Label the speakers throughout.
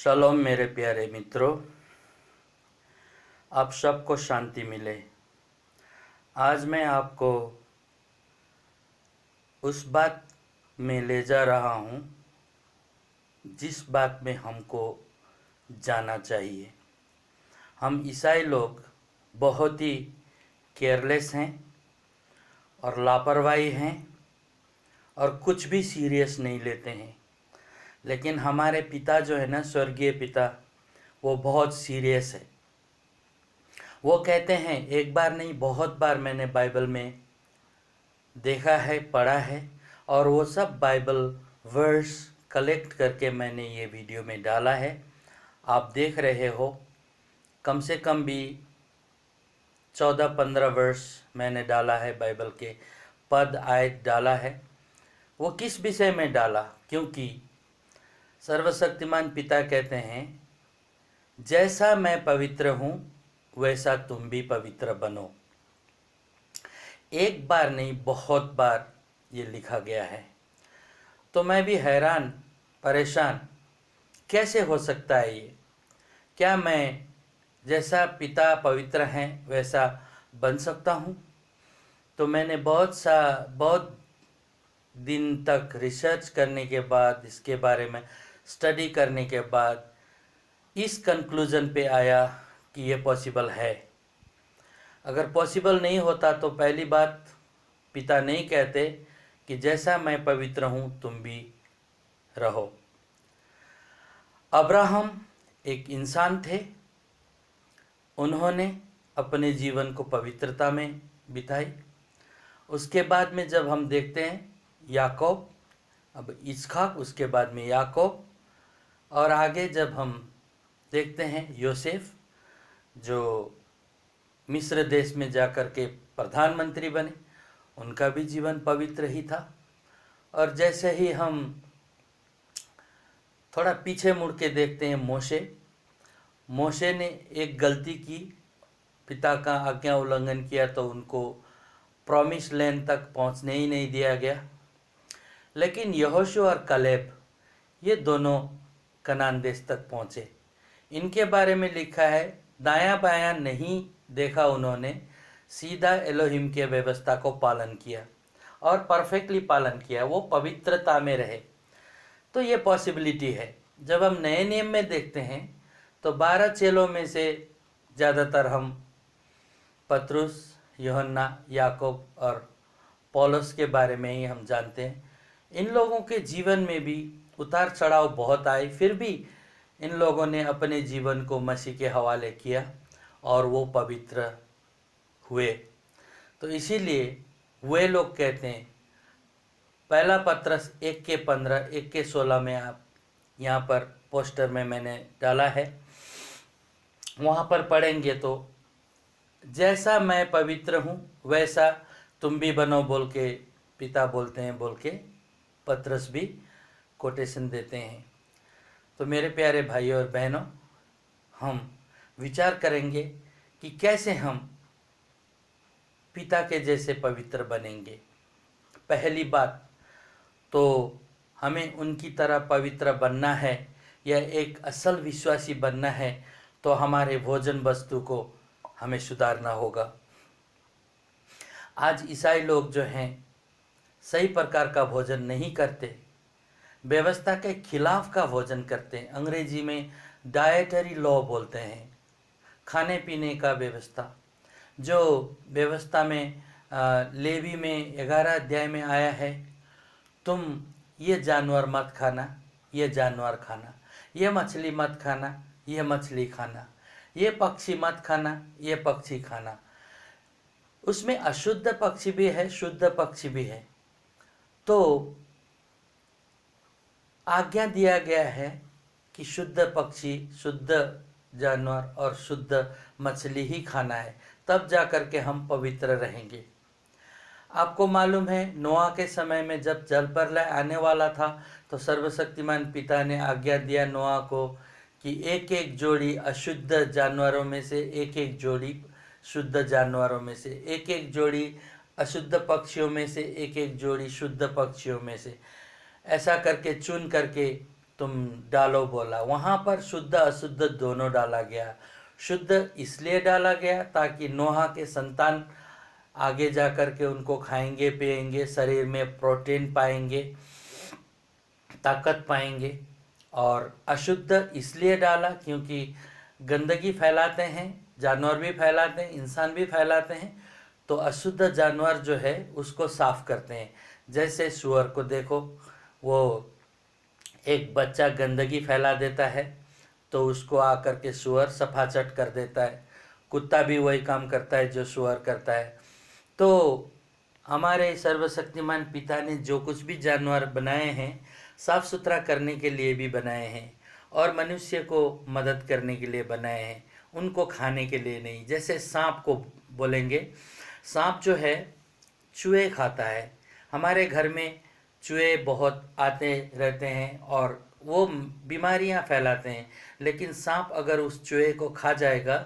Speaker 1: शलोम मेरे प्यारे मित्रों, आप सबको शांति मिले। आज मैं आपको उस बात में ले जा रहा हूँ जिस बात में हमको जाना चाहिए। हम ईसाई लोग बहुत ही केयरलेस हैं और लापरवाही हैं और कुछ भी सीरियस नहीं लेते हैं। लेकिन हमारे पिता जो है ना, स्वर्गीय पिता, वो बहुत सीरियस है। वो कहते हैं, एक बार नहीं बहुत बार मैंने बाइबल में देखा है, पढ़ा है, और वो सब बाइबल वर्स कलेक्ट करके मैंने ये वीडियो में डाला है। आप देख रहे हो, कम से कम भी 14-15 वर्स मैंने डाला है, बाइबल के पद आयत डाला है। वो किस विषय में डाला? क्योंकि सर्वशक्तिमान पिता कहते हैं, जैसा मैं पवित्र हूँ वैसा तुम भी पवित्र बनो। एक बार नहीं बहुत बार ये लिखा गया है। तो मैं भी हैरान परेशान, कैसे हो सकता है ये? क्या मैं जैसा पिता पवित्र हैं वैसा बन सकता हूँ? तो मैंने बहुत दिन तक रिसर्च करने के बाद, इसके बारे में स्टडी करने के बाद इस कंक्लूज़न पे आया कि ये पॉसिबल है। अगर पॉसिबल नहीं होता तो पहली बात पिता नहीं कहते कि जैसा मैं पवित्र हूँ तुम भी रहो। अब्राहम एक इंसान थे, उन्होंने अपने जीवन को पवित्रता में बिताई। उसके बाद में जब हम देखते हैं याकूब, अब इसहाक, उसके बाद में याकूब, और आगे जब हम देखते हैं योसेफ, जो मिस्र देश में जाकर के प्रधानमंत्री बने, उनका भी जीवन पवित्र ही था। और जैसे ही हम थोड़ा पीछे मुड़ के देखते हैं मोशे ने एक गलती की, पिता का आज्ञा उल्लंघन किया, तो उनको प्रॉमिस लैंड तक पहुंचने ही नहीं दिया गया। लेकिन यहोशू और कलेब, ये दोनों कनान देश तक पहुँचे। इनके बारे में लिखा है, दायां बायां नहीं देखा उन्होंने, सीधा एलोहिम के व्यवस्था को पालन किया और परफेक्टली पालन किया, वो पवित्रता में रहे। तो ये पॉसिबिलिटी है। जब हम नए नियम में देखते हैं तो 12 चेलों में से ज़्यादातर हम पतरुस, यूहन्ना, याकूब और पौलुस के बारे में ही हम जानते हैं। इन लोगों के जीवन में भी उतार चढ़ाव बहुत आए, फिर भी इन लोगों ने अपने जीवन को मसीह के हवाले किया और वो पवित्र हुए। तो इसीलिए वे लोग कहते हैं, पहला पत्रस 1:15, 1:16 में, आप यहाँ पर पोस्टर में मैंने डाला है, वहाँ पर पढ़ेंगे तो जैसा मैं पवित्र हूँ वैसा तुम भी बनो बोल के पिता बोलते हैं, बोल के पत्रस भी कोटेशन देते हैं। तो मेरे प्यारे भाइयों और बहनों, हम विचार करेंगे कि कैसे हम पिता के जैसे पवित्र बनेंगे। पहली बात तो हमें उनकी तरह पवित्र बनना है या एक असल विश्वासी बनना है, तो हमारे भोजन वस्तु को हमें सुधारना होगा। आज ईसाई लोग जो हैं सही प्रकार का भोजन नहीं करते, व्यवस्था के खिलाफ का भोजन करते हैं। अंग्रेजी में डाइटरी लॉ बोलते हैं, खाने पीने का व्यवस्था, जो व्यवस्था में लेवी में 11 अध्याय में आया है, तुम ये जानवर मत खाना, ये जानवर खाना, ये मछली मत खाना, ये मछली खाना, ये पक्षी मत खाना, ये पक्षी खाना। उसमें अशुद्ध पक्षी भी है, शुद्ध पक्षी भी है। तो आज्ञा दिया गया है कि शुद्ध पक्षी, शुद्ध जानवर और शुद्ध मछली ही खाना है, तब जा कर के हम पवित्र रहेंगे। आपको मालूम है, नोआ के समय में जब जल प्रलय आने वाला था तो सर्वशक्तिमान पिता ने आज्ञा दिया नोआ को कि एक एक जोड़ी अशुद्ध जानवरों में से, एक एक जोड़ी शुद्ध जानवरों में से, एक एक जोड़ी अशुद्ध पक्षियों में से, एक एक जोड़ी शुद्ध पक्षियों में से, ऐसा करके चुन करके तुम डालो बोला। वहाँ पर शुद्ध अशुद्ध दोनों डाला गया। शुद्ध इसलिए डाला गया ताकि नोहा के संतान आगे जा कर के उनको खाएंगे पिएंगे, शरीर में प्रोटीन पाएंगे, ताकत पाएंगे। और अशुद्ध इसलिए डाला क्योंकि गंदगी फैलाते हैं, जानवर भी फैलाते हैं, इंसान भी फैलाते हैं। तो अशुद्ध जानवर जो है उसको साफ करते हैं। जैसे सुअर को देखो, वो एक बच्चा गंदगी फैला देता है तो उसको आकर के सुअर सफाचट कर देता है। कुत्ता भी वही काम करता है जो सुअर करता है। तो हमारे सर्वशक्तिमान पिता ने जो कुछ भी जानवर बनाए हैं साफ सुथरा करने के लिए भी बनाए हैं और मनुष्य को मदद करने के लिए बनाए हैं, उनको खाने के लिए नहीं। जैसे सांप को बोलेंगे, सांप जो है चूहे खाता है। हमारे घर में चूहे बहुत आते रहते हैं और वो बीमारियां फैलाते हैं, लेकिन सांप अगर उस चूहे को खा जाएगा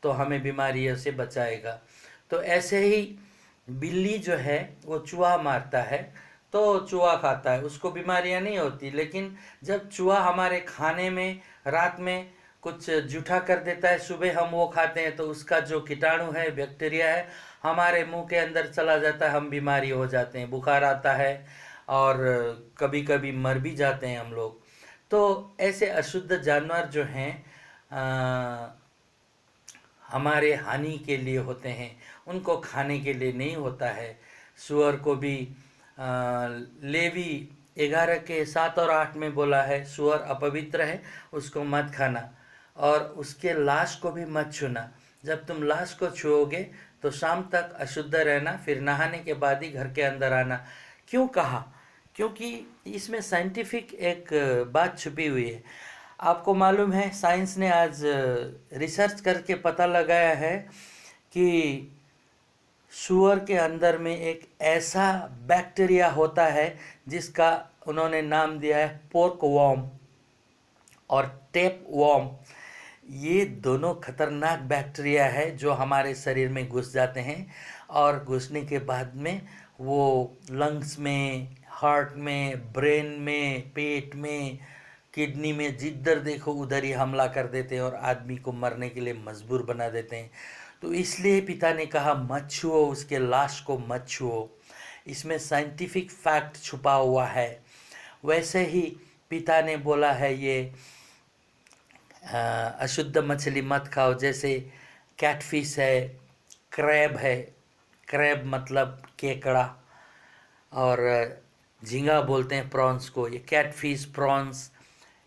Speaker 1: तो हमें बीमारियों से बचाएगा। तो ऐसे ही बिल्ली जो है वो चूहा मारता है तो चूहा खाता है, उसको बीमारियां नहीं होती। लेकिन जब चूहा हमारे खाने में रात में कुछ जूठा कर देता है, सुबह हम वो खाते हैं तो उसका जो कीटाणु है, बैक्टीरिया है, हमारे मुंह के अंदर चला जाता है, हम बीमारी हो जाते हैं, बुखार आता है और कभी कभी मर भी जाते हैं हम लोग। तो ऐसे अशुद्ध जानवर जो हैं हमारे हानि के लिए होते हैं, उनको खाने के लिए नहीं होता है। सुअर को भी लेवी 11 के 7 और 8 में बोला है, सुअर अपवित्र है, उसको मत खाना और उसके लाश को भी मत छूना। जब तुम लाश को छुओगे तो शाम तक अशुद्ध रहना, फिर नहाने के बाद ही घर के अंदर आना। क्यों कहा? क्योंकि इसमें साइंटिफिक एक बात छुपी हुई है। आपको मालूम है, साइंस ने आज रिसर्च करके पता लगाया है कि सूअर के अंदर में एक ऐसा बैक्टीरिया होता है जिसका उन्होंने नाम दिया है पोर्क वॉर्म और टेप वॉर्म। ये दोनों खतरनाक बैक्टीरिया है जो हमारे शरीर में घुस जाते हैं और घुसने के बाद में वो लंग्स में, हार्ट में, ब्रेन में, पेट में, किडनी में, जिधर देखो उधर ही हमला कर देते हैं और आदमी को मरने के लिए मजबूर बना देते हैं। तो इसलिए पिता ने कहा मत छुओ, उसके लाश को मत छुओ। इसमें साइंटिफिक फैक्ट छुपा हुआ है। वैसे ही पिता ने बोला है ये अशुद्ध मछली मत खाओ। जैसे कैटफिश है, क्रैब है, क्रैब मतलब केकड़ा, और झींगा बोलते हैं प्रॉन्स को। ये कैटफिश, प्रॉन्स,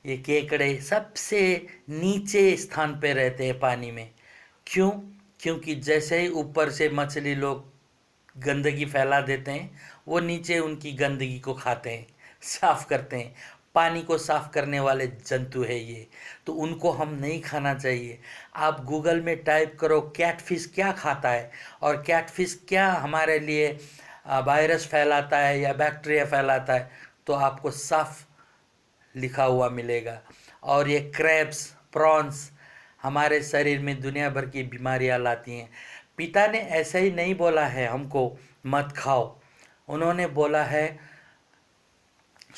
Speaker 1: ये केकड़े सबसे नीचे स्थान पे रहते हैं पानी में। क्यों? क्योंकि जैसे ही ऊपर से मछली लोग गंदगी फैला देते हैं, वो नीचे उनकी गंदगी को खाते हैं, साफ करते हैं। पानी को साफ करने वाले जंतु है ये, तो उनको हम नहीं खाना चाहिए। आप गूगल में टाइप करो कैटफिश क्या खाता है और कैटफिश क्या हमारे लिए वायरस फैलाता है या बैक्टीरिया फैलाता है, तो आपको साफ लिखा हुआ मिलेगा। और ये क्रैब्स, प्रॉन्स हमारे शरीर में दुनिया भर की बीमारियां लाती हैं। पिता ने ऐसा ही नहीं बोला है हमको मत खाओ, उन्होंने बोला है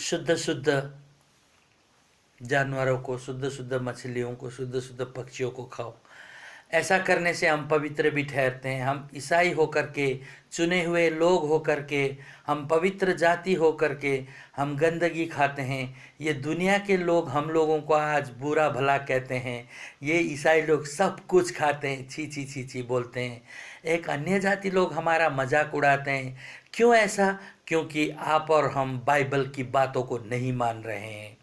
Speaker 1: शुद्ध शुद्ध जानवरों को, शुद्ध शुद्ध मछलियों को, शुद्ध शुद्ध पक्षियों को खाओ। ऐसा करने से हम पवित्र भी ठहरते हैं। हम ईसाई होकर के, चुने हुए लोग होकर के, हम पवित्र जाति होकर के हम गंदगी खाते हैं। ये दुनिया के लोग हम लोगों को आज बुरा भला कहते हैं। ये ईसाई लोग सब कुछ खाते हैं, छी छी छी छी बोलते हैं। एक अन्य जाति लोग हमारा मजाक उड़ाते हैं। क्यों ऐसा? क्योंकि आप और हम बाइबल की बातों को नहीं मान रहे हैं।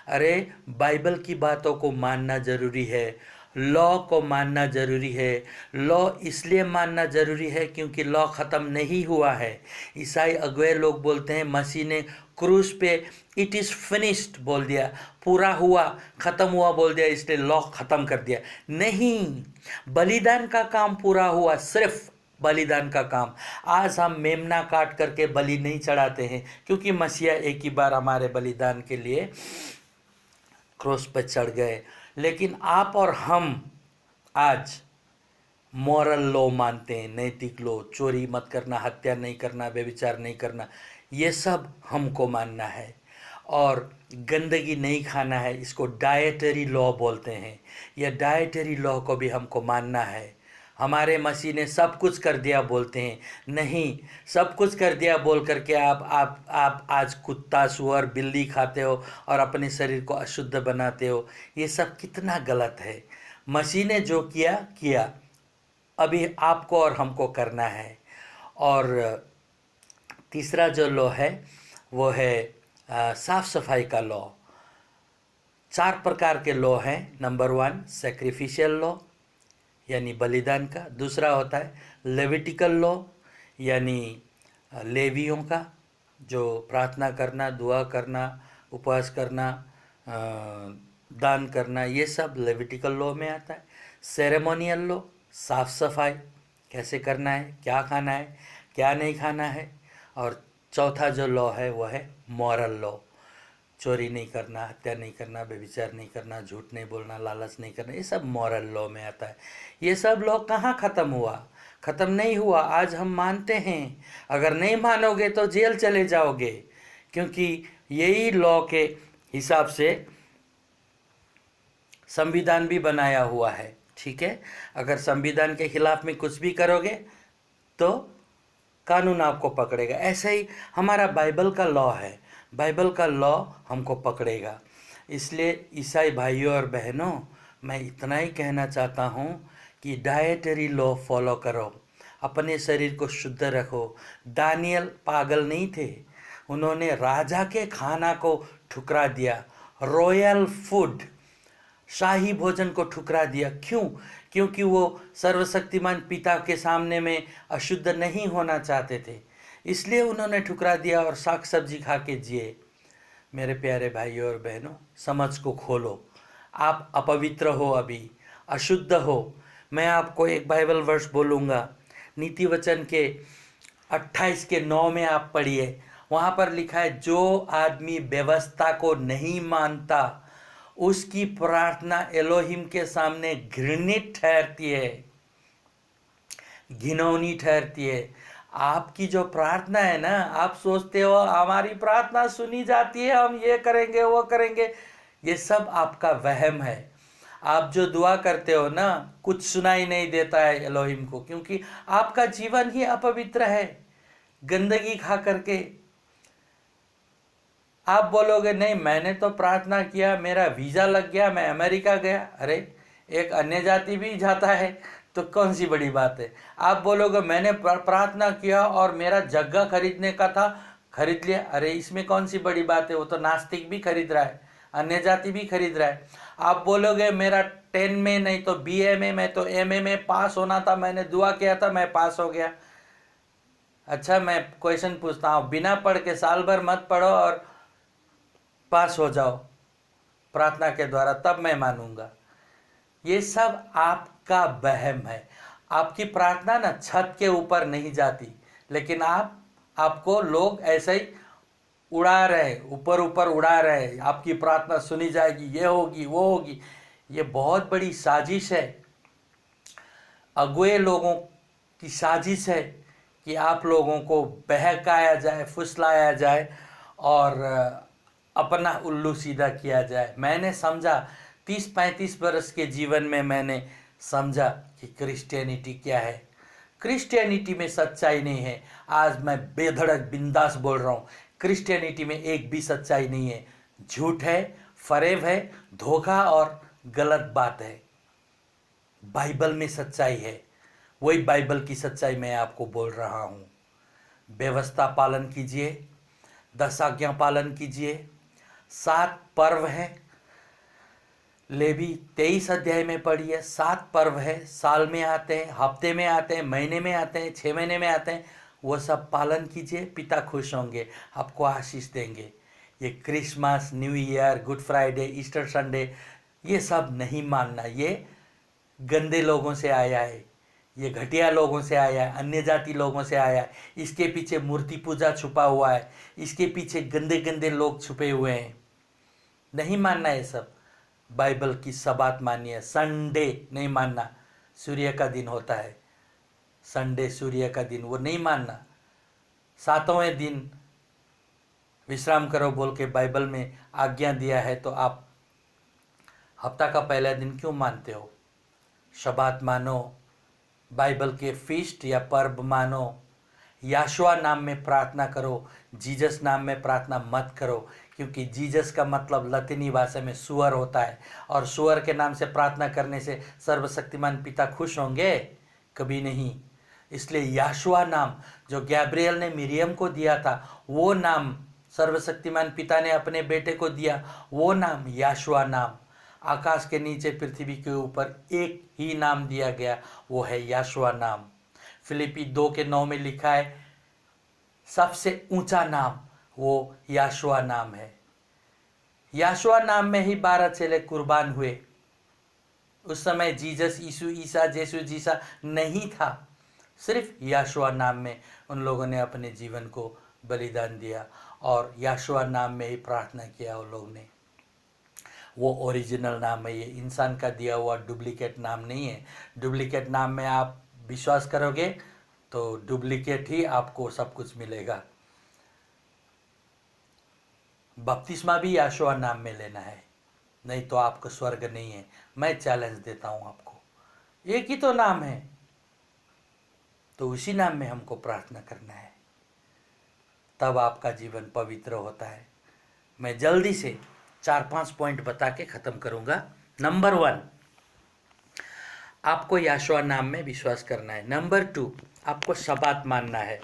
Speaker 1: अरे बाइबल की बातों को मानना ज़रूरी है, लॉ को मानना ज़रूरी है। लॉ इसलिए मानना ज़रूरी है क्योंकि लॉ ख़त्म नहीं हुआ है। ईसाई अगुए लोग बोलते हैं मसीह ने क्रूस पे इट इज़ फिनिश्ड बोल दिया, पूरा हुआ, ख़त्म हुआ बोल दिया, इसलिए लॉ ख़त्म कर दिया। नहीं, बलिदान का काम पूरा हुआ, सिर्फ बलिदान का काम। आज हम मेमना काट करके बलि नहीं चढ़ाते हैं क्योंकि मसीहा एक ही बार हमारे बलिदान के लिए क्रूस पर चढ़ गए। लेकिन आप और हम आज मॉरल लॉ मानते हैं, नैतिक लॉ, चोरी मत करना, हत्या नहीं करना, व्यभिचार नहीं करना, ये सब हमको मानना है। और गंदगी नहीं खाना है, इसको डाइटरी लॉ बोलते हैं। यह डाइटरी लॉ को भी हमको मानना है। हमारे मसीह ने सब कुछ कर दिया बोलते हैं, नहीं, सब कुछ कर दिया बोल करके आप आज कुत्ता सुअर बिल्ली खाते हो और अपने शरीर को अशुद्ध बनाते हो। ये सब कितना गलत है। मसीह ने जो किया किया, अभी आपको और हमको करना है। और तीसरा जो लॉ है वो है साफ सफाई का लॉ। 4 प्रकार के लॉ हैं। नंबर 1 सैक्रिफिशियल लॉ यानी बलिदान का। दूसरा होता है लेविटिकल लॉ यानी लेवियों का, जो प्रार्थना करना, दुआ करना, उपवास करना, दान करना, ये सब लेविटिकल लॉ में आता है। सेरेमोनियल लॉ साफ सफाई कैसे करना है, क्या खाना है, क्या नहीं खाना है। और चौथा जो लॉ है वो है मॉरल लॉ। चोरी नहीं करना, हत्या नहीं करना, व्यभिचार नहीं करना, झूठ नहीं बोलना, लालच नहीं करना, ये सब मॉरल लॉ में आता है। ये सब लॉ कहाँ ख़त्म हुआ? ख़त्म नहीं हुआ। आज हम मानते हैं, अगर नहीं मानोगे तो जेल चले जाओगे, क्योंकि यही लॉ के हिसाब से संविधान भी बनाया हुआ है। ठीक है, अगर संविधान के खिलाफ में कुछ भी करोगे तो कानून आपको पकड़ेगा। ऐसे ही हमारा बाइबल का लॉ है, बाइबल का लॉ हमको पकड़ेगा। इसलिए ईसाई भाइयों और बहनों, मैं इतना ही कहना चाहता हूँ कि डाइटरी लॉ फॉलो करो, अपने शरीर को शुद्ध रखो। दानियल पागल नहीं थे, उन्होंने राजा के खाना को ठुकरा दिया, रॉयल फूड, शाही भोजन को ठुकरा दिया। क्यों? क्योंकि वो सर्वशक्तिमान पिता के सामने में अशुद्ध नहीं होना चाहते थे, इसलिए उन्होंने ठुकरा दिया और साग सब्जी खा के जिए। मेरे प्यारे भाइयों और बहनों, समझ को खोलो। आप अपवित्र हो, अभी अशुद्ध हो। मैं आपको एक बाइबल वर्स बोलूँगा, नीति वचन के 28 के 9 में आप पढ़िए। वहाँ पर लिखा है, जो आदमी व्यवस्था को नहीं मानता उसकी प्रार्थना एलोहिम के सामने घृणित ठहरती है, घिनौनी ठहरती है। आपकी जो प्रार्थना है ना, आप सोचते हो हमारी प्रार्थना सुनी जाती है, हम ये करेंगे वो करेंगे, ये सब आपका वहम है। आप जो दुआ करते हो ना, कुछ सुनाई नहीं देता है एलोहिम को, क्योंकि आपका जीवन ही अपवित्र है, गंदगी खा करके। आप बोलोगे नहीं, मैंने तो प्रार्थना किया, मेरा वीज़ा लग गया, मैं अमेरिका गया। अरे, एक अन्य जाति भी जाता है, तो कौन सी बड़ी बात है? आप बोलोगे मैंने प्रार्थना किया और मेरा जगह खरीदने का था, खरीद लिया। अरे, इसमें कौन सी बड़ी बात है? वो तो नास्तिक भी खरीद रहा है, अन्य जाति भी खरीद रहा है। आप बोलोगे मेरा 10 में नहीं तो BA में, मैं तो MA में पास होना था, मैंने दुआ किया था, मैं पास हो गया। अच्छा, मैं क्वेश्चन पूछता हूँ, बिना पढ़ के साल भर मत पढ़ो और पास हो जाओ प्रार्थना के द्वारा, तब मैं मानूंगा। ये सब आपका वहम है। आपकी प्रार्थना ना छत के ऊपर नहीं जाती, लेकिन आपको लोग ऐसे ही उड़ा रहे, ऊपर ऊपर उड़ा रहे, आपकी प्रार्थना सुनी जाएगी, ये होगी वो होगी। ये बहुत बड़ी साजिश है, अगुए लोगों की साजिश है कि आप लोगों को बहकाया जाए, फुसलाया जाए और अपना उल्लू सीधा किया जाए। मैंने समझा, 30-35 वर्ष के जीवन में मैंने समझा कि क्रिश्चियनिटी क्या है। क्रिश्चियनिटी में सच्चाई नहीं है। आज मैं बेधड़क बिंदास बोल रहा हूँ, क्रिश्चियनिटी में एक भी सच्चाई नहीं है। झूठ है, फरेब है, धोखा और गलत बात है। बाइबल में सच्चाई है, वही बाइबल की सच्चाई मैं आपको बोल रहा हूँ। व्यवस्था पालन कीजिए, 10 आज्ञा पालन कीजिए। 7 पर्व हैं, लेवी 23 अध्याय में पढ़िए। 7 पर्व है, साल में आते हैं, हफ्ते में आते हैं, महीने में आते हैं, 6 महीने में आते हैं। वो सब पालन कीजिए, पिता खुश होंगे, आपको आशीष देंगे। ये Christmas, new year, good Friday, Easter Sunday, ये सब नहीं मानना। ये गंदे लोगों से आया है, ये घटिया लोगों से आया है, अन्य जाति लोगों से आया है। इसके पीछे मूर्ति पूजा छुपा हुआ है, इसके पीछे गंदे गंदे लोग छुपे हुए हैं। नहीं मानना ये सब। बाइबल की सबात मानिए। संडे नहीं मानना, सूर्य का दिन होता है संडे, सूर्य का दिन, वो नहीं मानना। 7वें दिन विश्राम करो बोल के बाइबल में आज्ञा दिया है, तो आप हफ्ता का पहला दिन क्यों मानते हो? शबात मानो, बाइबल के फीस्ट या पर्व मानो, याशुआ नाम में प्रार्थना करो, जीसस नाम में प्रार्थना मत करो, क्योंकि जीसस का मतलब लतीनी भाषा में सुअर होता है, और सुअर के नाम से प्रार्थना करने से सर्वशक्तिमान पिता खुश होंगे? कभी नहीं। इसलिए याशुआ नाम जो गैब्रियल ने मिरियम को दिया था, वो नाम सर्वशक्तिमान पिता ने अपने बेटे को दिया, वो नाम याशुआ नाम। आकाश के नीचे पृथ्वी के ऊपर एक ही नाम दिया गया, वो है याशुआ नाम। फिलिपी 2:9 में लिखा है, सबसे ऊंचा नाम वो याशुआ नाम है। याशुआ नाम में ही 12 चेले कुर्बान हुए। उस समय जीसस यीशु ईसा जेसु जीसा नहीं था, सिर्फ याशुआ नाम में उन लोगों ने अपने जीवन को बलिदान दिया, और याशुआ नाम में ही प्रार्थना किया उन लोगों ने। वो ओरिजिनल नाम है, ये इंसान का दिया हुआ डुप्लीकेट नाम नहीं है। डुप्लीकेट नाम में आप विश्वास करोगे तो डुप्लीकेट ही आपको सब कुछ मिलेगा। बपतिस्मा भी याशुआ नाम में लेना है, नहीं तो आपको स्वर्ग नहीं है। मैं चैलेंज देता हूँ आपको, एक ही तो नाम है, तो उसी नाम में हमको प्रार्थना करना है, तब आपका जीवन पवित्र होता है। मैं जल्दी से 4-5 पॉइंट बता के ख़त्म करूँगा। नंबर 1, आपको याशुआ नाम में विश्वास करना है। नंबर 2, आपको शबात मानना है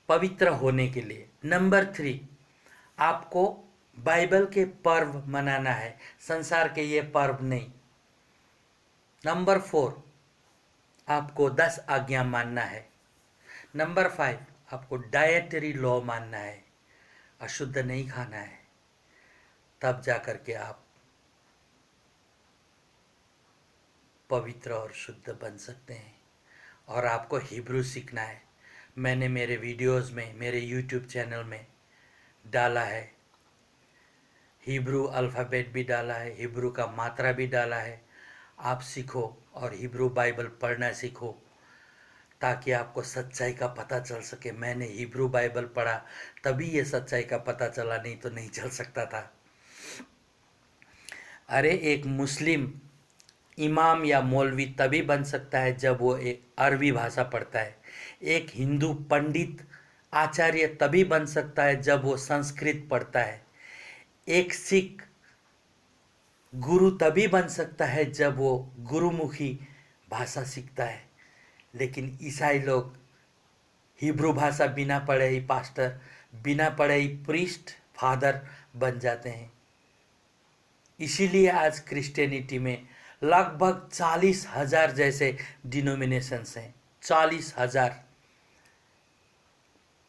Speaker 1: पवित्र होने के लिए। नंबर 3, आपको बाइबल के पर्व मनाना है, संसार के ये पर्व नहीं। नंबर 4, आपको 10 आज्ञा मानना है। नंबर 5, आपको डाइटरी लॉ मानना है, अशुद्ध नहीं खाना है, तब जा कर के आप पवित्र और शुद्ध बन सकते हैं। और आपको हिब्रू सीखना है। मैंने मेरे वीडियोस में, मेरे यूट्यूब चैनल में डाला है, हिब्रू अल्फ़ाबेट भी डाला है, हिब्रू का मात्रा भी डाला है। आप सीखो और हिब्रू बाइबल पढ़ना सीखो, ताकि आपको सच्चाई का पता चल सके। मैंने हिब्रू बाइबल पढ़ा तभी ये सच्चाई का पता चला, नहीं तो नहीं चल सकता था। अरे एक मुस्लिम इमाम या मौलवी तभी बन सकता है जब वो एक अरबी भाषा पढ़ता है। एक हिंदू पंडित आचार्य तभी बन सकता है जब वो संस्कृत पढ़ता है। एक सिख गुरु तभी बन सकता है जब वो गुरुमुखी भाषा सीखता है। लेकिन ईसाई लोग हिब्रू भाषा बिना पढ़े ही पास्टर, बिना पढ़े ही प्रीस्ट, फादर बन जाते हैं। इसीलिए आज क्रिश्चियनिटी में लगभग 40,000 जैसे डिनोमिनेशंस हैं। 40,000।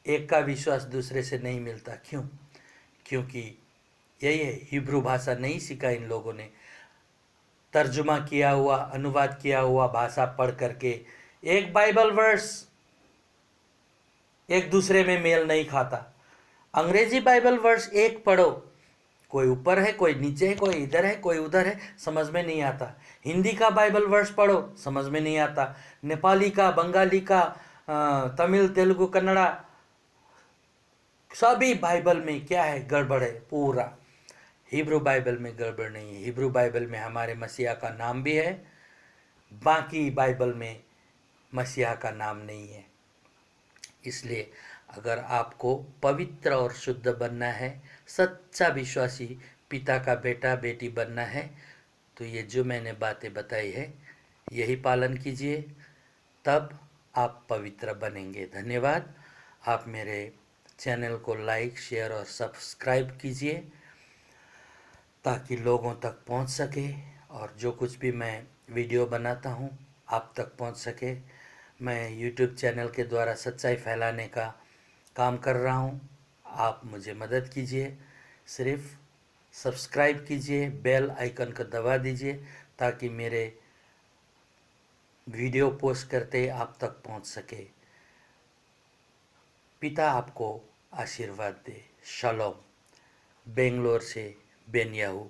Speaker 1: एक का विश्वास दूसरे से नहीं मिलता। क्यों? क्योंकि यही है, हिब्रू भाषा नहीं सीखा इन लोगों ने। तर्जुमा किया हुआ, अनुवाद किया हुआ भाषा पढ़ करके एक बाइबल वर्स एक दूसरे में मेल नहीं खाता। अंग्रेजी बाइबल वर्स एक पढ़ो, कोई ऊपर है, कोई नीचे है, कोई इधर है, कोई उधर है, समझ में नहीं आता। हिंदी का बाइबल वर्स पढ़ो, समझ में नहीं आता। नेपाली का, बंगाली का, तमिल, तेलुगु, कन्नड़ा, सभी बाइबल में क्या है? गड़बड़ है पूरा। हिब्रू बाइबल में गड़बड़ नहीं है। हिब्रू बाइबल में हमारे मसीहा का नाम भी है, बाकी बाइबल में मसीहा का नाम नहीं है। इसलिए अगर आपको पवित्र और शुद्ध बनना है, सच्चा विश्वासी पिता का बेटा बेटी बनना है, तो ये जो मैंने बातें बताई है यही पालन कीजिए, तब आप पवित्र बनेंगे। धन्यवाद। आप मेरे चैनल को लाइक, शेयर और सब्सक्राइब कीजिए ताकि लोगों तक पहुंच सके, और जो कुछ भी मैं वीडियो बनाता हूं आप तक पहुंच सके। मैं यूट्यूब चैनल के द्वारा सच्चाई फैलाने का काम कर रहा हूं। आप मुझे मदद कीजिए, सिर्फ सब्सक्राइब कीजिए, बेल आइकन को दबा दीजिए ताकि मेरे वीडियो पोस्ट करते आप तक पहुंच सके। पिता आपको आशीर्वाद दे। शालोम। बेंगलोर से बेनियाहू।